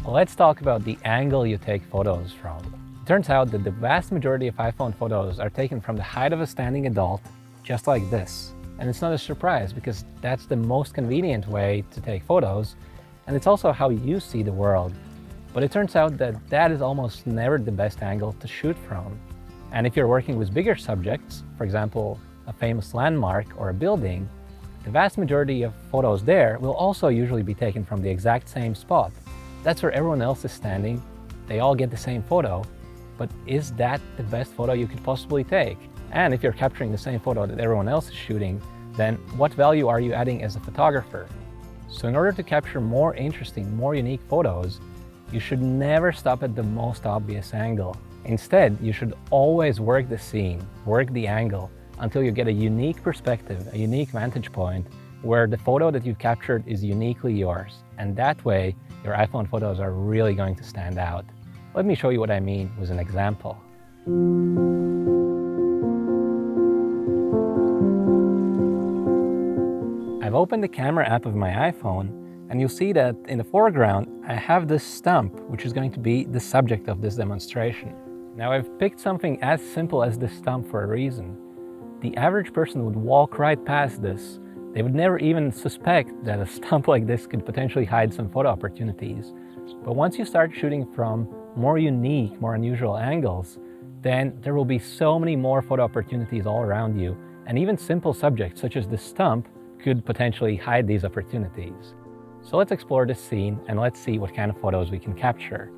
Let's talk about the angle you take photos from. It turns out that the vast majority of iPhone photos are taken from the height of a standing adult, just like this. And it's not a surprise because that's the most convenient way to take photos, and it's also how you see the world. But it turns out that that is almost never the best angle to shoot from. And if you're working with bigger subjects, for example, a famous landmark or a building, the vast majority of photos there will also usually be taken from the exact same spot. That's where everyone else is standing. They all get the same photo, but is that the best photo you could possibly take? And if you're capturing the same photo that everyone else is shooting, then what value are you adding as a photographer? So in order to capture more interesting, more unique photos, you should never stop at the most obvious angle. Instead, you should always work the scene, work the angle, until you get a unique perspective, a unique vantage point, where the photo that you've captured is uniquely yours. And that way, your iPhone photos are really going to stand out. Let me show you what I mean with an example. I've opened the camera app of my iPhone, and you'll see that in the foreground, I have this stump, which is going to be the subject of this demonstration. Now, I've picked something as simple as this stump for a reason. The average person would walk right past this. They would never even suspect that a stump like this could potentially hide some photo opportunities. But once you start shooting from more unique, more unusual angles, then there will be so many more photo opportunities all around you. And even simple subjects such as this stump could potentially hide these opportunities. So let's explore this scene and let's see what kind of photos we can capture.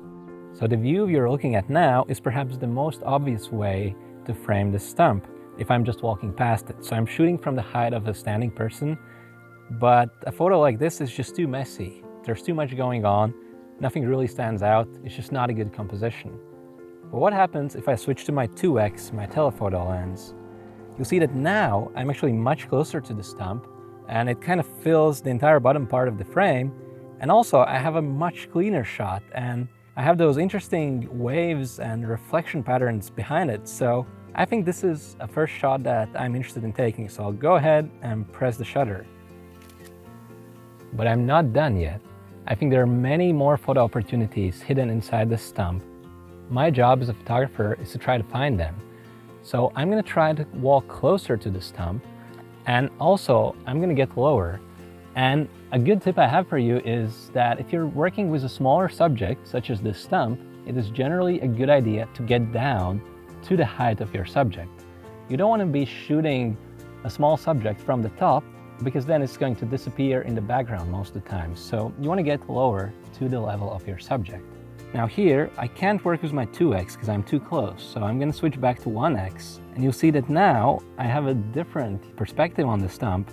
So the view you're looking at now is perhaps the most obvious way to frame this stump if I'm just walking past it. So I'm shooting from the height of a standing person, but a photo like this is just too messy. There's too much going on, nothing really stands out, it's just not a good composition. But what happens if I switch to my 2x, my telephoto lens? You'll see that now I'm actually much closer to the stump, and it kind of fills the entire bottom part of the frame, and also I have a much cleaner shot, and I have those interesting waves and reflection patterns behind it. So I think this is a first shot that I'm interested in taking, so I'll go ahead and press the shutter. But I'm not done yet. I think there are many more photo opportunities hidden inside the stump. My job as a photographer is to try to find them. So I'm going to try to walk closer to the stump, and also I'm going to get lower. And a good tip I have for you is that if you're working with a smaller subject, such as this stump, it is generally a good idea to get down to the height of your subject. You don't want to be shooting a small subject from the top, because then it's going to disappear in the background most of the time. So you want to get lower to the level of your subject. Now here, I can't work with my 2x because I'm too close, so I'm going to switch back to 1x, and you'll see that now I have a different perspective on the stump,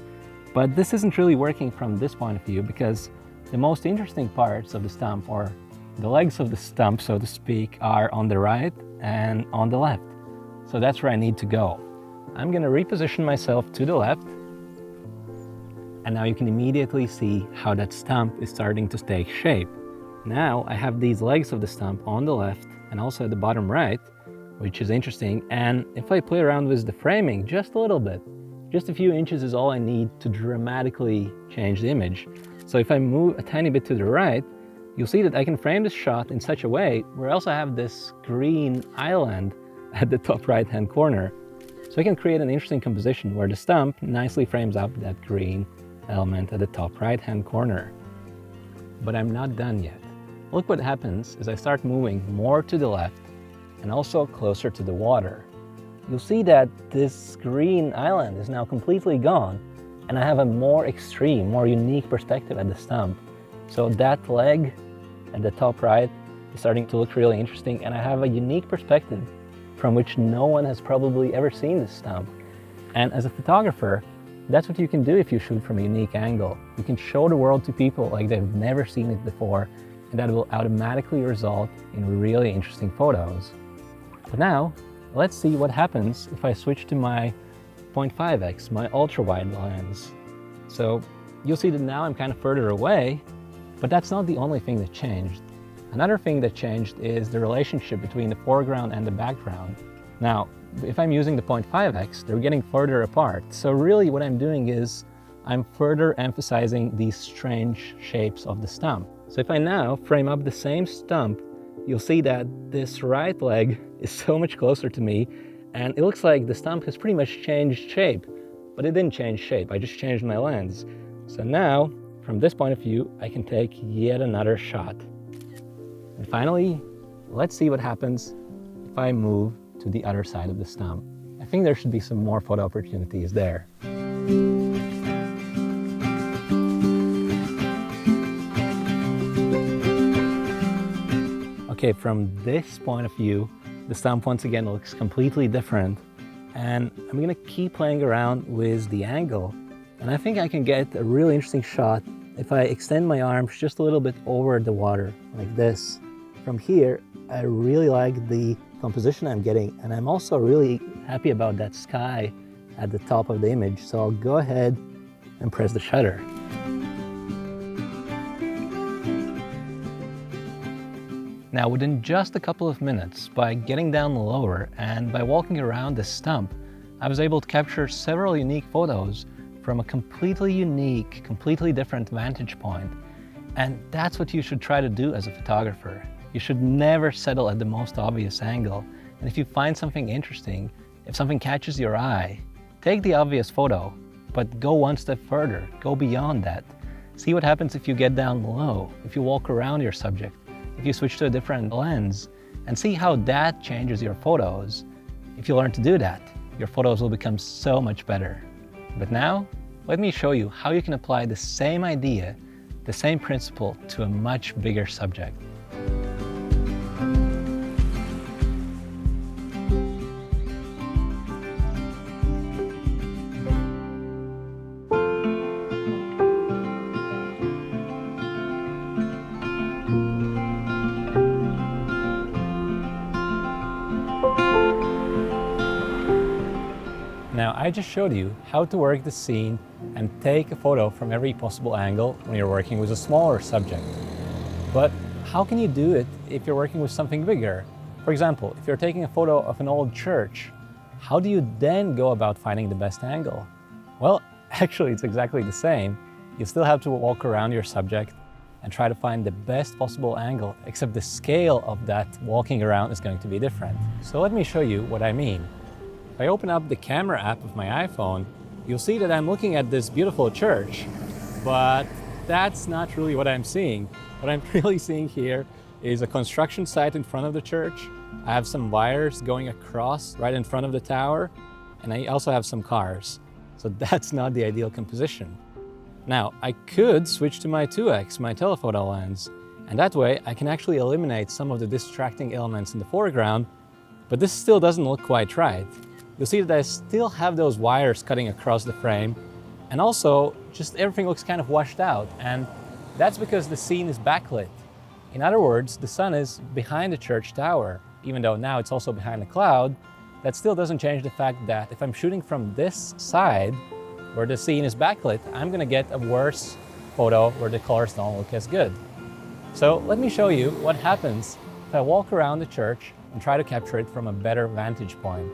but this isn't really working from this point of view because the most interesting parts of the stump, or the legs of the stump, so to speak, are on the right and on the left. So that's where I need to go. I'm going to reposition myself to the left, and now you can immediately see how that stump is starting to take shape. Now I have these legs of the stump on the left and also at the bottom right, which is interesting. And if I play around with the framing just a little bit, just a few inches is all I need to dramatically change the image. So if I move a tiny bit to the right, you'll see that I can frame this shot in such a way where I also have this green island at the top right-hand corner. So I can create an interesting composition where the stump nicely frames up that green element at the top right-hand corner. But I'm not done yet. Look what happens as I start moving more to the left and also closer to the water. You'll see that this green island is now completely gone, and I have a more extreme, more unique perspective at the stump. So that leg at the top right is starting to look really interesting, and I have a unique perspective from which no one has probably ever seen this stump. And as a photographer, that's what you can do if you shoot from a unique angle. You can show the world to people like they've never seen it before, and that will automatically result in really interesting photos. But now, let's see what happens if I switch to my 0.5x, my ultra-wide lens. So you'll see that now I'm kind of further away, but that's not the only thing that changed. Another thing that changed is the relationship between the foreground and the background. Now, if I'm using the 0.5x, they're getting further apart. So really what I'm doing is I'm further emphasizing these strange shapes of the stump. So if I now frame up the same stump, you'll see that this right leg is so much closer to me, and it looks like the stump has pretty much changed shape. But it didn't change shape, I just changed my lens. So now, from this point of view, I can take yet another shot. And finally, let's see what happens if I move to the other side of the stump. I think there should be some more photo opportunities there. Okay, from this point of view, the stump once again looks completely different. And I'm gonna keep playing around with the angle. And I think I can get a really interesting shot if I extend my arms just a little bit over the water, like this. From here, I really like the composition I'm getting, and I'm also really happy about that sky at the top of the image. So I'll go ahead and press the shutter. Now, within just a couple of minutes, by getting down lower and by walking around the stump, I was able to capture several unique photos from a completely unique, completely different vantage point. And that's what you should try to do as a photographer. You should never settle at the most obvious angle. And if you find something interesting, if something catches your eye, take the obvious photo, but go one step further, go beyond that. See what happens if you get down low, if you walk around your subject, if you switch to a different lens, and see how that changes your photos. If you learn to do that, your photos will become so much better. But now, let me show you how you can apply the same idea, the same principle to a much bigger subject. Now, I just showed you how to work the scene and take a photo from every possible angle when you're working with a smaller subject. But how can you do it if you're working with something bigger? For example, if you're taking a photo of an old church, how do you then go about finding the best angle? Well, actually, it's exactly the same. You still have to walk around your subject and try to find the best possible angle, except the scale of that walking around is going to be different. So let me show you what I mean. If I open up the camera app of my iPhone, you'll see that I'm looking at this beautiful church, but that's not really what I'm seeing. What I'm really seeing here is a construction site in front of the church. I have some wires going across right in front of the tower, and I also have some cars. So that's not the ideal composition. Now, I could switch to my 2x, my telephoto lens, and that way I can actually eliminate some of the distracting elements in the foreground, but this still doesn't look quite right. You'll see that I still have those wires cutting across the frame, and also just everything looks kind of washed out, and that's because the scene is backlit. In other words, the sun is behind the church tower, even though now it's also behind a cloud. That still doesn't change the fact that if I'm shooting from this side, where the scene is backlit, I'm gonna get a worse photo where the colors don't look as good. So let me show you what happens if I walk around the church and try to capture it from a better vantage point.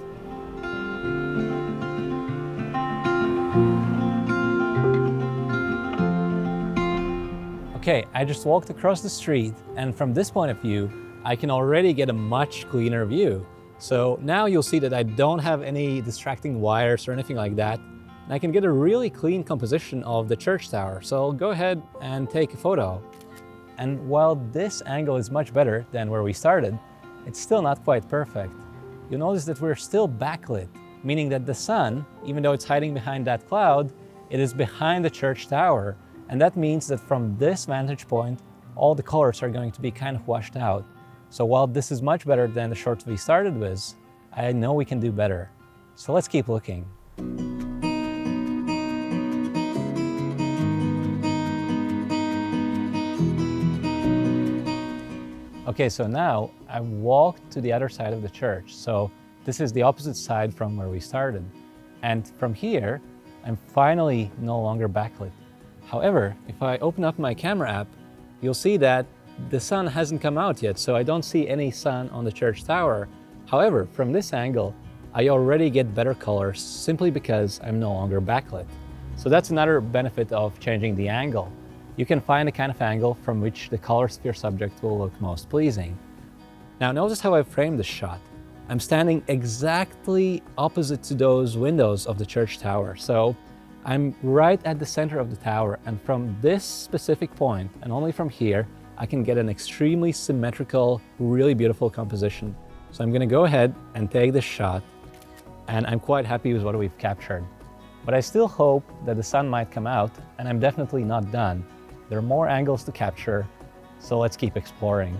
Okay, I just walked across the street, and from this point of view, I can already get a much cleaner view. So now you'll see that I don't have any distracting wires or anything like that, and I can get a really clean composition of the church tower. So I'll go ahead and take a photo. And while this angle is much better than where we started, it's still not quite perfect. You'll notice that we're still backlit, meaning that the sun, even though it's hiding behind that cloud, it is behind the church tower. And that means that from this vantage point, all the colors are going to be kind of washed out. So while this is much better than the shots we started with, I know we can do better. So let's keep looking. Okay, so now I walked to the other side of the church. So this is the opposite side from where we started. And from here, I'm finally no longer backlit. However, if I open up my camera app, you'll see that the sun hasn't come out yet, so I don't see any sun on the church tower. However, from this angle, I already get better colors simply because I'm no longer backlit. So that's another benefit of changing the angle. you can find a kind of angle from which the color sphere subject will look most pleasing. Now notice how I've framed this shot. I'm standing exactly opposite to those windows of the church tower. So I'm right at the center of the tower, and from this specific point, and only from here, I can get an extremely symmetrical, really beautiful composition. So I'm gonna go ahead and take this shot, and I'm quite happy with what we've captured. But I still hope that the sun might come out, and I'm definitely not done. There are more angles to capture, so let's keep exploring.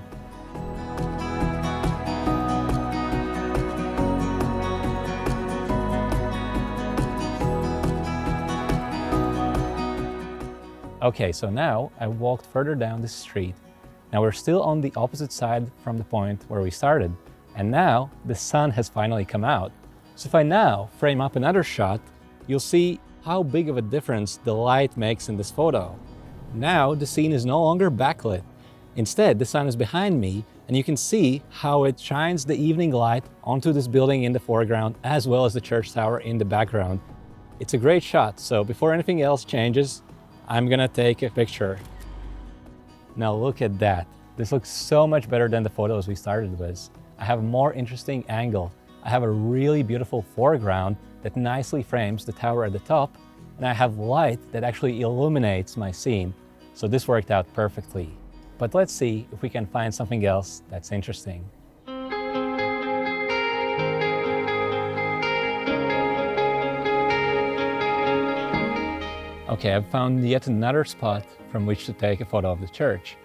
Okay, so now I walked further down the street. Now we're still on the opposite side from the point where we started. And now the sun has finally come out. So if I now frame up another shot, you'll see how big of a difference the light makes in this photo. Now the scene is no longer backlit. Instead, the sun is behind me, and you can see how it shines the evening light onto this building in the foreground, as well as the church tower in the background. It's a great shot, so before anything else changes, I'm gonna take a picture. Now look at that. This looks so much better than the photos we started with. I have a more interesting angle. I have a really beautiful foreground that nicely frames the tower at the top, and I have light that actually illuminates my scene. So this worked out perfectly. But let's see if we can find something else that's interesting. Okay, I've found yet another spot from which to take a photo of the church.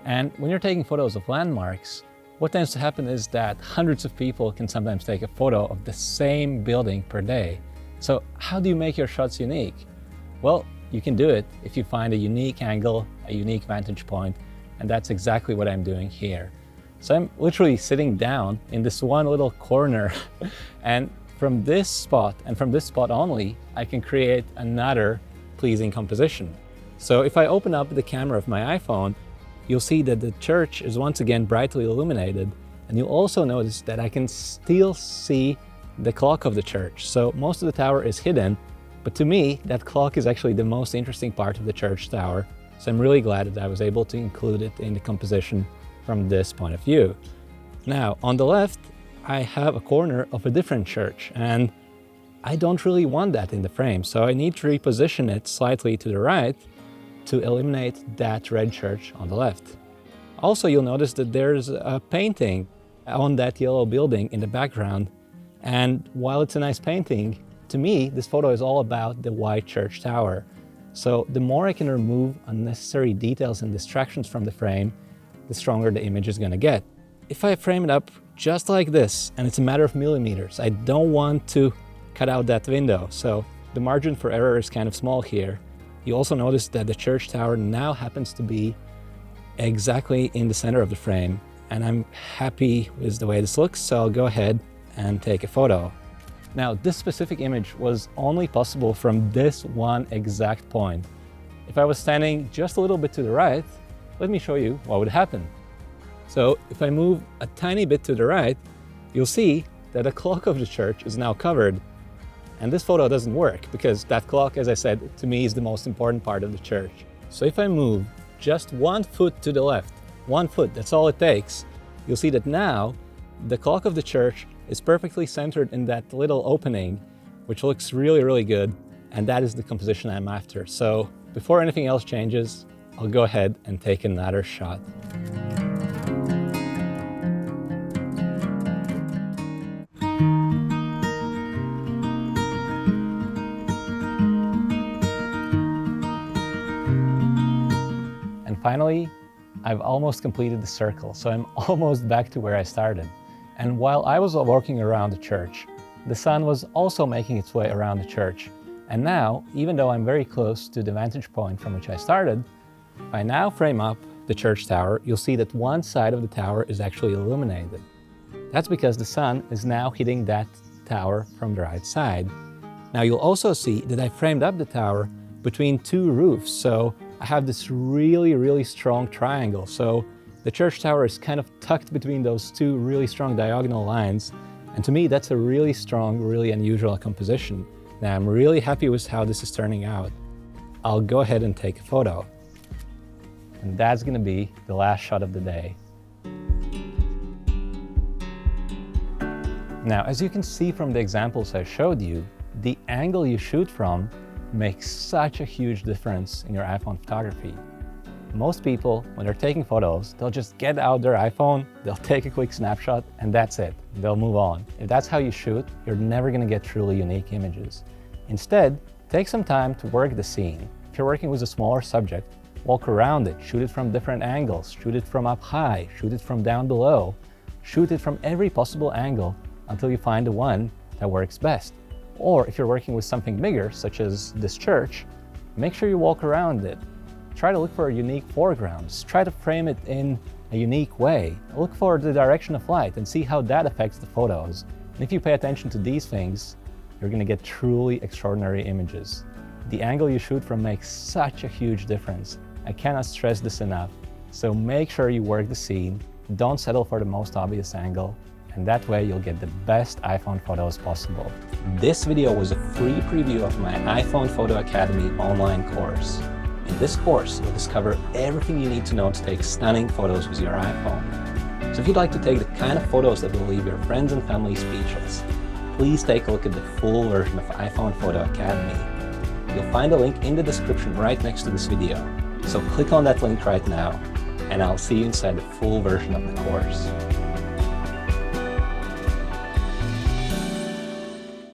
And when you're taking photos of landmarks, what tends to happen is that hundreds of people can sometimes take a photo of the same building per day. So how do you make your shots unique? Well, you can do it if you find a unique angle, a unique vantage point, and that's exactly what I'm doing here. So I'm literally sitting down in this one little corner, and from this spot, and from this spot only, I can create another pleasing composition. So if I open up the camera of my iPhone, you'll see that the church is once again brightly illuminated, and you'll also notice that I can still see the clock of the church. So most of the tower is hidden, but to me, that clock is actually the most interesting part of the church tower. So I'm really glad that I was able to include it in the composition from this point of view. Now, on the left, I have a corner of a different church, and I don't really want that in the frame, so I need to reposition it slightly to the right to eliminate that red church on the left. Also, you'll notice that there's a painting on that yellow building in the background, and while it's a nice painting, to me, this photo is all about the white church tower. So the more I can remove unnecessary details and distractions from the frame, the stronger the image is gonna get. If I frame it up just like this, and it's a matter of millimeters, I don't want to cut out that window, so the margin for error is kind of small here. You also notice that the church tower now happens to be exactly in the center of the frame, and I'm happy with the way this looks, so I'll go ahead and take a photo. Now, this specific image was only possible from this one exact point. If I was standing just a little bit to the right, let me show you what would happen. So if I move a tiny bit to the right, you'll see that the clock of the church is now covered. And this photo doesn't work because that clock, as I said, to me is the most important part of the church. So if I move just 1 foot to the left, 1 foot, that's all it takes, you'll see that now the clock of the church is perfectly centered in that little opening, which looks really, really good. And that is the composition I'm after. So before anything else changes, I'll go ahead and take another shot. Finally, I've almost completed the circle, so I'm almost back to where I started. And while I was walking around the church, the sun was also making its way around the church. And now, even though I'm very close to the vantage point from which I started, if I now frame up the church tower, you'll see that one side of the tower is actually illuminated. That's because the sun is now hitting that tower from the right side. Now you'll also see that I framed up the tower between two roofs, so I have this really, really strong triangle. So the church tower is kind of tucked between those two really strong diagonal lines. And to me, that's a really strong, really unusual composition. Now I'm really happy with how this is turning out. I'll go ahead and take a photo. And that's gonna be the last shot of the day. Now, as you can see from the examples I showed you, the angle you shoot from makes such a huge difference in your iPhone photography. Most people, when they're taking photos, they'll just get out their iPhone, they'll take a quick snapshot, and that's it. They'll move on. If that's how you shoot, you're never gonna get truly unique images. Instead, take some time to work the scene. If you're working with a smaller subject, walk around it, shoot it from different angles, shoot it from up high, shoot it from down below, shoot it from every possible angle until you find the one that works best. Or if you're working with something bigger, such as this church, make sure you walk around it. Try to look for unique foregrounds. Try to frame it in a unique way. Look for the direction of light and see how that affects the photos. And if you pay attention to these things, you're going to get truly extraordinary images. The angle you shoot from makes such a huge difference. I cannot stress this enough. So make sure you work the scene. Don't settle for the most obvious angle. And that way you'll get the best iPhone photos possible. This video was a free preview of my iPhone Photo Academy online course. In this course, you'll discover everything you need to know to take stunning photos with your iPhone. So if you'd like to take the kind of photos that will leave your friends and family speechless, please take a look at the full version of iPhone Photo Academy. You'll find a link in the description right next to this video. So click on that link right now, and I'll see you inside the full version of the course.